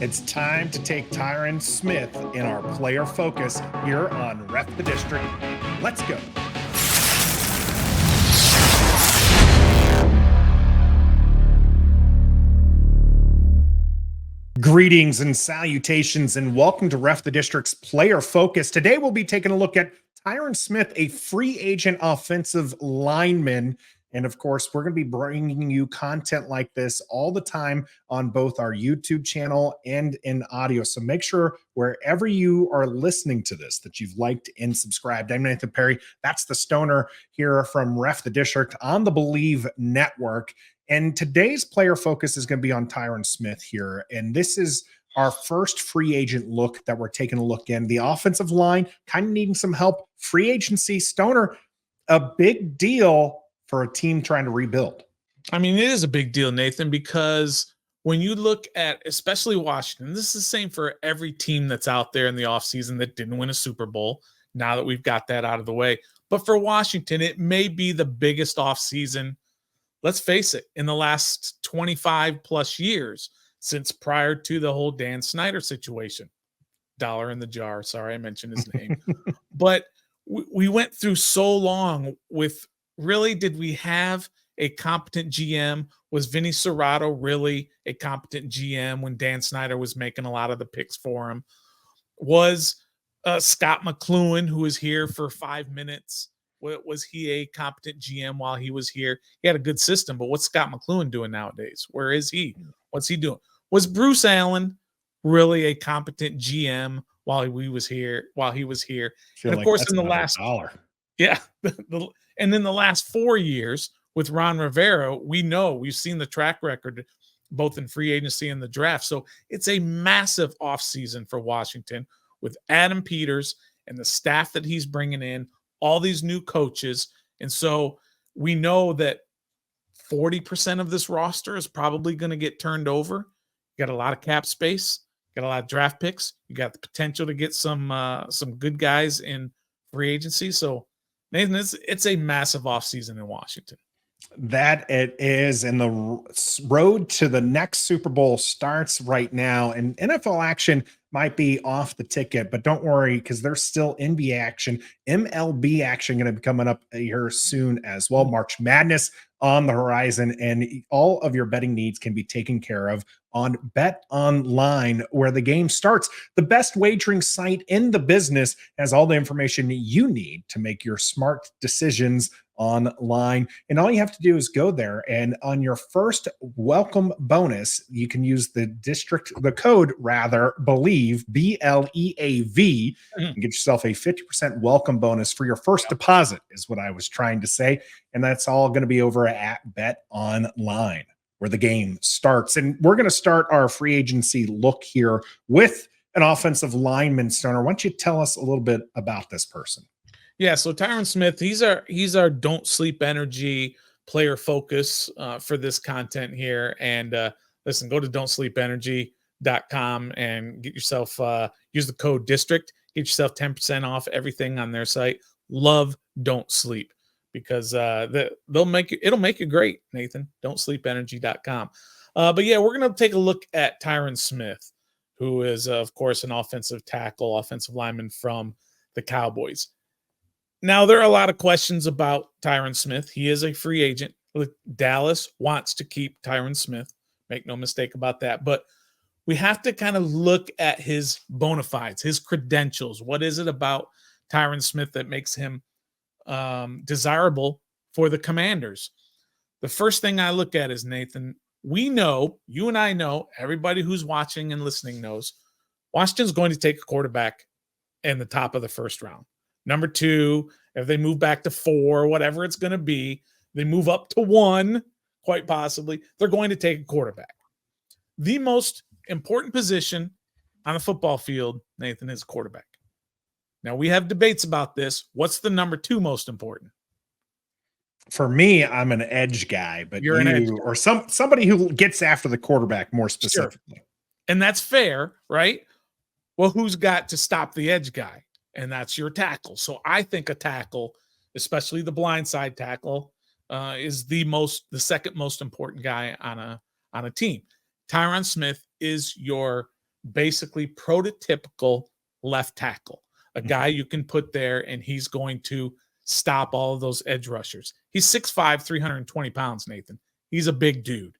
It's time to take Tyron Smith in our player focus here on Ref the District. Let's go. Greetings and salutations, and welcome to Ref the District's Player Focus. Today we'll be taking a look at Tyron Smith, a free agent offensive lineman. And of course, we're going to be bringing you content like this all the time on both our YouTube channel and in audio. So make sure wherever you are listening to this that you've liked and subscribed. I'm Nathan Perry. That's the Stoner here from Ref the District on the Believe Network. And today's player focus is going to be on Tyron Smith here. And this is our first free agent look that we're taking a look in. The offensive line kind of needing some help. Free agency, Stoner, a big deal for a team trying to rebuild. I mean, it is a big deal, Nathan, because when you look at especially Washington, this is the same for every team that's out there in the offseason that didn't win a Super Bowl, now that we've got that out of the way. But for Washington, it may be the biggest offseason, let's face it, in the last 25 plus years since prior to the whole Dan Snyder situation. Dollar in the jar. Sorry, I mentioned his name. But we went through so long with, really, did we have a competent GM? Was Vinny Serrato really a competent GM when Dan Snyder was making a lot of the picks for him? Was Scott McCloughan, who was here for 5 minutes, was he a competent GM while he was here? He had a good system, but what's Scott McCloughan doing nowadays? Where is he? What's he doing? Was Bruce Allen really a competent GM while he was here? And of course, in the last dollar. Yeah. And in the last 4 years with Ron Rivera, we've seen the track record both in free agency and the draft. So it's a massive offseason for Washington with Adam Peters and the staff that he's bringing in, all these new coaches. And so we know that 40% of this roster is probably going to get turned over. You got a lot of cap space, got a lot of draft picks. You got the potential to get some good guys in free agency. So Nathan, it's a massive offseason in Washington. That it is, and the road to the next Super Bowl starts right now. And NFL action might be off the ticket, but don't worry, because there's still NBA action, MLB action going to be coming up here soon as well. March Madness on the horizon, and all of your betting needs can be taken care of on Bet Online, where the game starts. The best wagering site in the business has all the information you need to make your smart decisions online. And all you have to do is go there, and on your first welcome bonus, you can use the code BELIEVE, BLEAV, and get yourself a 50% welcome bonus for your first deposit, is what I was trying to say. And that's all going to be over at Bet Online, where the game starts. And we're going to start our free agency look here with an offensive lineman. Stoner, why don't you tell us a little bit about this person? Yeah, so Tyron Smith, he's our Don't Sleep Energy player focus for this content here. And listen, go to don'tsleepenergy.com and get yourself, use the code DISTRICT, get yourself 10% off everything on their site. Love Don't Sleep, because it'll make you great, Nathan. Don'tsleepenergy.com. But yeah, we're going to take a look at Tyron Smith, who is, of course, an offensive tackle, offensive lineman from the Cowboys. Now, there are a lot of questions about Tyron Smith. He is a free agent. Dallas wants to keep Tyron Smith. Make no mistake about that. But we have to kind of look at his bona fides, his credentials. What is it about Tyron Smith that makes him desirable for the Commanders? The first thing I look at is, Nathan, we know, you and I know, everybody who's watching and listening knows, Washington's going to take a quarterback in the top of the first round. Number 2, if they move back to 4, whatever it's going to be, they move up to 1, quite possibly, they're going to take a quarterback. The most important position on a football field, Nathan, is quarterback. Now, we have debates about this. What's the number 2 most important? For me, I'm an edge guy, but You're an edge guy. Or somebody who gets after the quarterback more specifically. Sure. And that's fair, right? Well, who's got to stop the edge guy? And that's your tackle. So I think a tackle, especially the blindside tackle, is the second most important guy on a team. Tyron Smith is your basically prototypical left tackle, a guy you can put there and he's going to stop all of those edge rushers. He's 6'5", 320 pounds, Nathan. He's a big dude.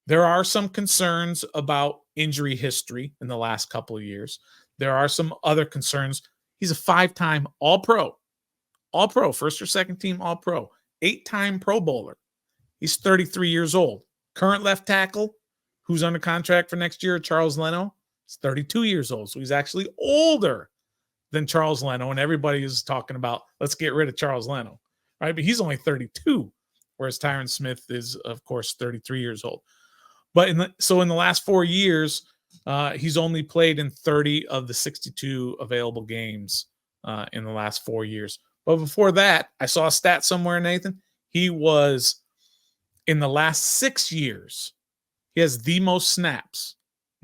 There are some concerns about injury history in the last couple of years. There are some other concerns. He's a 5-time All-Pro, first or second team All-Pro, 8-time Pro Bowler. He's 33 years old. Current left tackle, who's under contract for next year, Charles Leno, is 32 years old. So he's actually older than Charles Leno. And everybody is talking about, let's get rid of Charles Leno, right? But he's only 32, whereas Tyron Smith is, of course, 33 years old. But in the last 4 years, he's only played in 30 of the 62 available games in the last 4 years. But before that, I saw a stat somewhere, Nathan. He was, in the last 6 years, he has the most snaps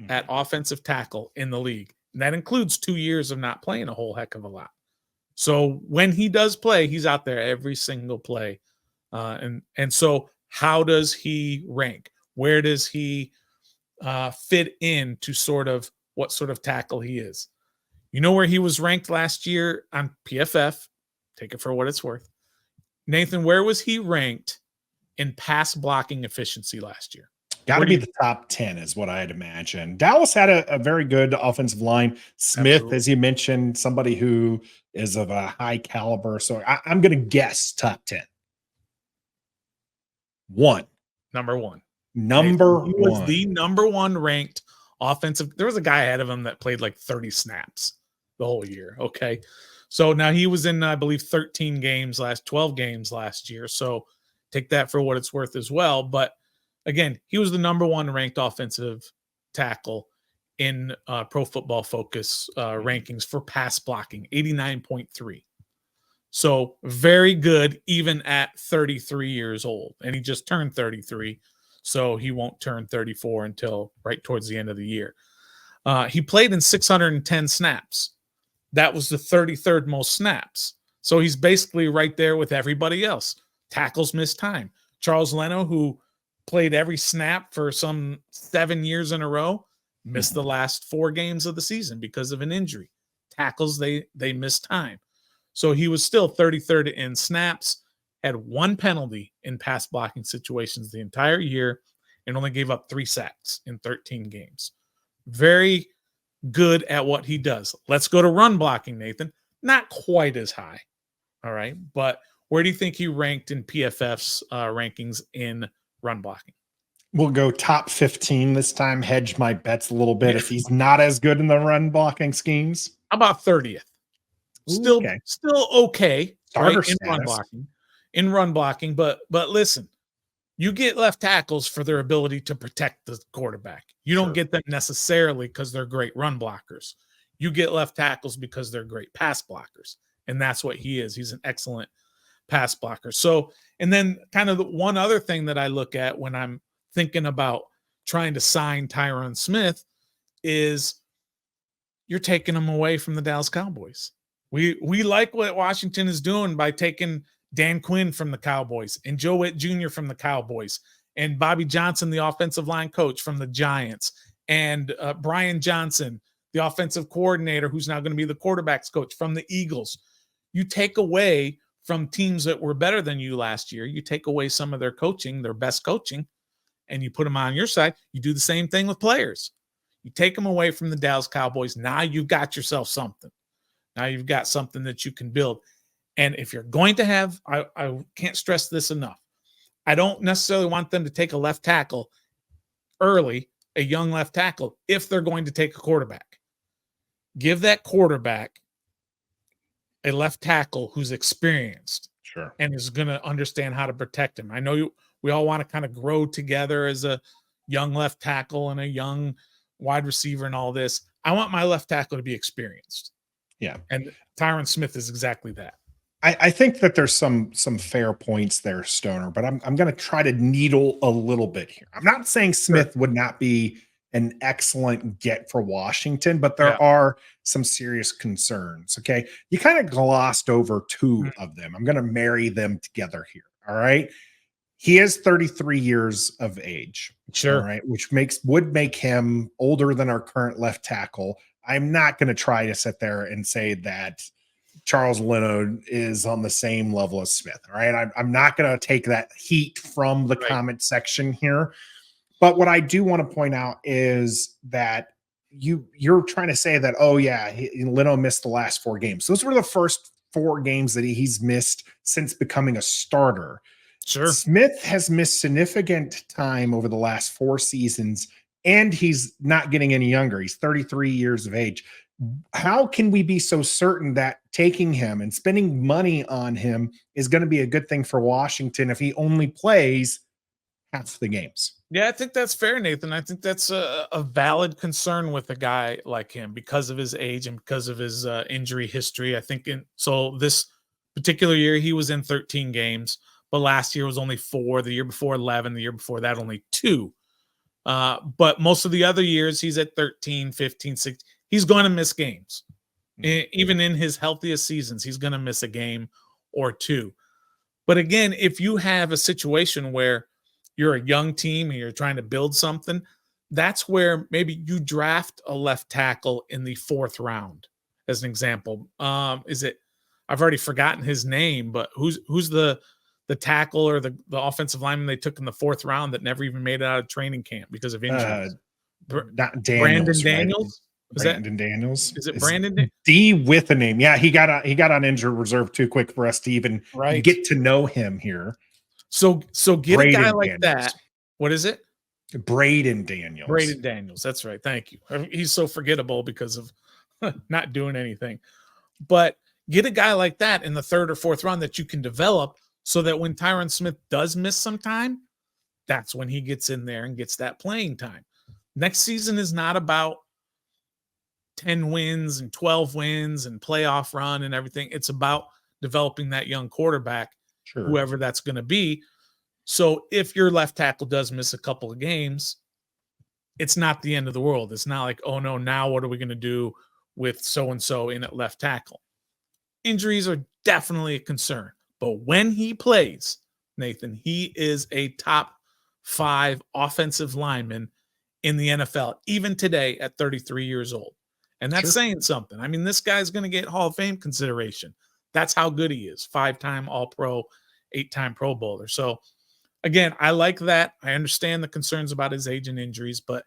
at offensive tackle in the league. And that includes 2 years of not playing a whole heck of a lot. So when he does play, he's out there every single play. And so how does he rank? Where does he fit in to sort of what sort of tackle he is? You know where he was ranked last year on PFF? Take it for what it's worth. Nathan, where was he ranked in pass blocking efficiency last year? Got to be the top 10 is what I'd imagine. Dallas had a very good offensive line. Smith, absolutely, as you mentioned, somebody who is of a high caliber. So I'm going to guess top 10. Number one. He was the number one ranked offensive. There was a guy ahead of him that played like 30 snaps the whole year. Okay. So now he was in, I believe, 12 games last year. So take that for what it's worth as well. But again, he was the number one ranked offensive tackle in Pro Football Focus rankings for pass blocking, 89.3. So very good, even at 33 years old. And he just turned 33. So he won't turn 34 until right towards the end of the year. He played in 610 snaps. That was the 33rd most snaps. So he's basically right there with everybody else. Tackles missed time. Charles Leno, who played every snap for some 7 years in a row, missed the last 4 games of the season because of an injury. Tackles, they missed time. So he was still 33rd in snaps, had 1 penalty in pass blocking situations the entire year, and only gave up 3 sacks in 13 games. Very good at what he does. Let's go to run blocking, Nathan. Not quite as high. All right. But where do you think he ranked in PFF's rankings in run blocking? We'll go top 15 this time. Hedge my bets a little bit if he's not as good in the run blocking schemes. How about 30th? Still okay. Starter right? In run blocking. But listen, you get left tackles for their ability to protect the quarterback. You don't get them necessarily because they're great run blockers. You get left tackles because they're great pass blockers. And that's what he is. He's an excellent pass blocker. So, and then kind of the one other thing that I look at when I'm thinking about trying to sign Tyron Smith is you're taking him away from the Dallas Cowboys. We like what Washington is doing by taking Dan Quinn from the Cowboys and Joe Witt Jr. from the Cowboys and Bobby Johnson, the offensive line coach from the Giants, and Brian Johnson, the offensive coordinator, who's now going to be the quarterback's coach from the Eagles. You take away from teams that were better than you last year. You take away some of their coaching, their best coaching, and you put them on your side. You do the same thing with players. You take them away from the Dallas Cowboys. Now you've got yourself something. Now you've got something that you can build. And if you're going to have, I can't stress this enough. I don't necessarily want them to take a left tackle early, a young left tackle, if they're going to take a quarterback. Give that quarterback a left tackle who's experienced and is going to understand how to protect him. I know we all want to kind of grow together as a young left tackle and a young wide receiver and all this. I want my left tackle to be experienced. Yeah. And Tyron Smith is exactly that. I think that there's some fair points there, Stoner, but I'm going to try to needle a little bit here. I'm not saying Smith would not be an excellent get for Washington, but there are some serious concerns. Okay. You kind of glossed over 2 of them. I'm going to marry them together here. All right. He is 33 years of age. All Sure. right, which would make him older than our current left tackle. I'm not going to try to sit there and say that Charles Leno is on the same level as Smith. All right. I'm not going to take that heat from the Right. comment section here. But what I do want to point out is that you're trying to say that, oh, yeah, Leno missed the last 4 games. Those were the first 4 games that he's missed since becoming a starter. Sure. Smith has missed significant time over the last 4 seasons, and he's not getting any younger. He's 33 years of age. How can we be so certain that taking him and spending money on him is going to be a good thing for Washington if he only plays half the games? Yeah, I think that's fair, Nathan. I think that's a valid concern with a guy like him because of his age and because of his injury history. I think so this particular year he was in 13 games, but last year was only 4, the year before 11, the year before that only 2. But most of the other years he's at 13, 15, 16. He's going to miss games. Even in his healthiest seasons, he's going to miss a game or 2. But again, if you have a situation where you're a young team and you're trying to build something, that's where maybe you draft a left tackle in the 4th round, as an example. Is it? I've already forgotten his name, but who's the tackle or the offensive lineman they took in the 4th round that never even made it out of training camp because of injuries? Not Brandon Daniels, Daniels. Brandon Daniels. Is it Brandon? D with a name. Yeah, he got on injured reserve too quick for us to even Right. get to know him here. So get Braden a guy like Daniels. that. What is it? Braden Daniels. Braden Daniels. That's right. Thank you. He's so forgettable because of not doing anything. But get a guy like that in the 3rd or 4th round that you can develop so that when Tyron Smith does miss some time, that's when he gets in there and gets that playing time. Next season is not about 10 wins and 12 wins and playoff run and everything. It's about developing that young quarterback, Sure. whoever that's going to be. So if your left tackle does miss a couple of games, it's not the end of the world. It's not like, oh no, now what are we going to do with so-and-so in at left tackle? Injuries are definitely a concern. But when he plays, Nathan, he is a top 5 offensive lineman in the NFL, even today at 33 years old. And that's saying something. I mean, this guy's going to get Hall of Fame consideration. That's how good he is. 5-time All-Pro, 8-time Pro Bowler. So, again, I like that. I understand the concerns about his age and injuries, but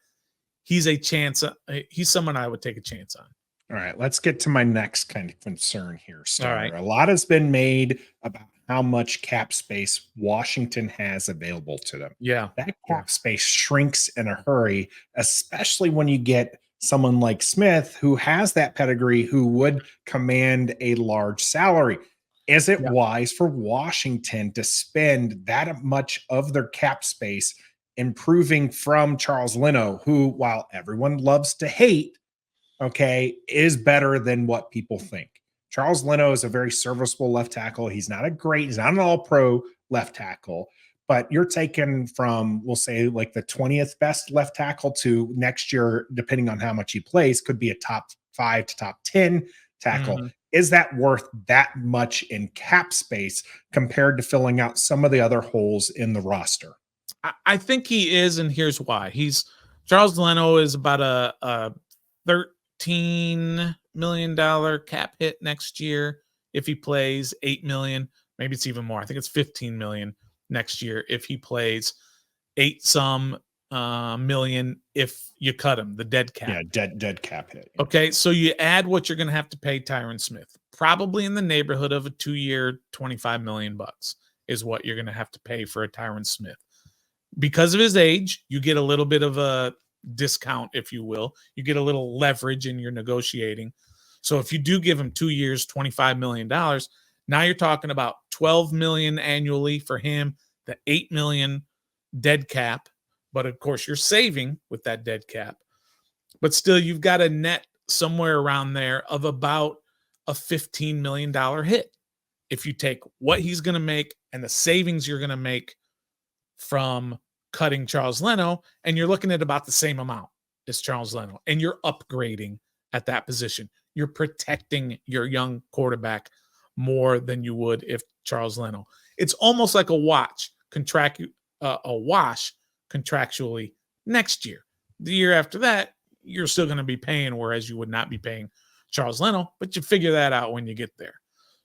he's a chance. He's someone I would take a chance on. All right, let's get to my next kind of concern here, Star. All right. A lot has been made about how much cap space Washington has available to them. Yeah. That cap space shrinks in a hurry, especially when you get someone like Smith who has that pedigree, who would command a large salary. Is it wise for Washington to spend that much of their cap space improving from Charles Leno, who, while everyone loves to hate, is better than what people think? Charles Leno is a very serviceable left tackle. He's not an all-pro left tackle, but you're taking from, we'll say, like the 20th best left tackle to next year, depending on how much he plays, could be a top 5 to top 10 tackle. Mm-hmm. Is that worth that much in cap space compared to filling out some of the other holes in the roster? I think he is, and here's why. Charles Leno is about a $13 million cap hit next year if he plays. $8 million, maybe it's even more. I think it's $15 million next year if he plays. 8-some million if you cut him, the dead cap. Yeah, dead cap hit. Okay, so you add what you're going to have to pay Tyron Smith, probably in the neighborhood of a 2-year, $25 million is what you're going to have to pay for a Tyron Smith. Because of his age, you get a little bit of a discount, if you will. You get a little leverage in your negotiating. So if you do give him 2 years, $25 million, now you're talking about $12 million annually for him, the $8 million dead cap. But of course, you're saving with that dead cap. But still, you've got a net somewhere around there of about a $15 million hit. If you take what he's going to make and the savings you're going to make from cutting Charles Leno, and you're looking at about the same amount as Charles Leno, and you're upgrading at that position. You're protecting your young quarterback more than you would if Charles Leno. It's almost like a watch, a wash contractually next year. The year after that, you're still going to be paying, whereas you would not be paying Charles Leno, but you figure that out when you get there.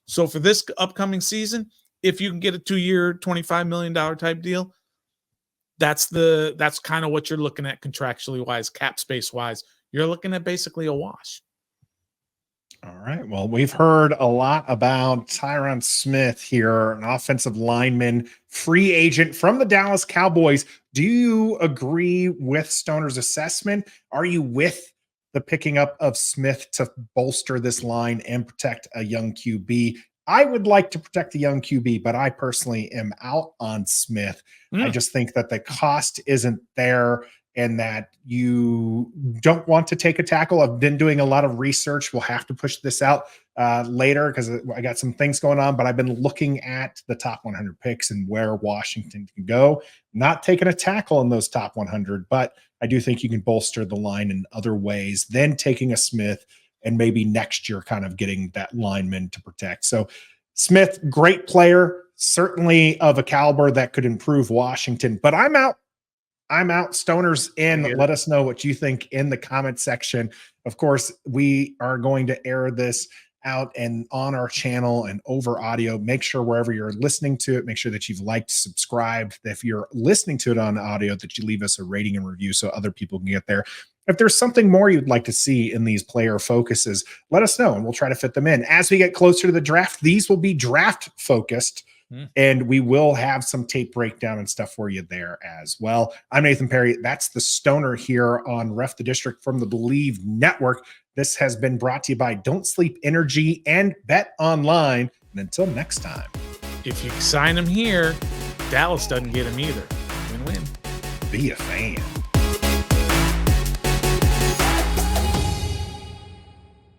So for this upcoming season, if you can get a 2-year, $25 million type deal, that's kind of what you're looking at contractually wise, cap space wise. You're looking at basically a wash. All right. Well, we've heard a lot about Tyron Smith here, an offensive lineman, free agent from the Dallas Cowboys. Do you agree with Stoner's assessment? Are you with the picking up of Smith to bolster this line and protect a young QB? I would like to protect the young QB, but I personally am out on Smith. I just think that the cost isn't there and that you don't want to take a tackle. I've been doing a lot of research. We'll have to push this out later because I got some things going on, but I've been looking at the top 100 picks and where Washington can go. Not taking a tackle in those top 100, but I do think you can bolster the line in other ways than taking a Smith and maybe next year kind of getting that lineman to protect. So Smith, great player, certainly of a caliber that could improve Washington, but I'm out. Stoner's in. Let us know what you think in the comment section. Of course, we are going to air this out and on our channel and over audio. Make sure wherever you're listening to it, make sure that you've liked, subscribed. If you're listening to it on audio, that you leave us a rating and review so other people can get there. If there's something more you'd like to see in these player focuses, let us know and we'll try to fit them in. As we get closer to the draft, these will be draft focused. And we will have some tape breakdown and stuff for you there as well. I'm Nathan Perry. That's the Stoner here on Ref the District from the Believe Network. This has been brought to you by Don't Sleep Energy and Bet Online. And until next time. If you sign him here, Dallas doesn't get him either. Win-win. Be a fan.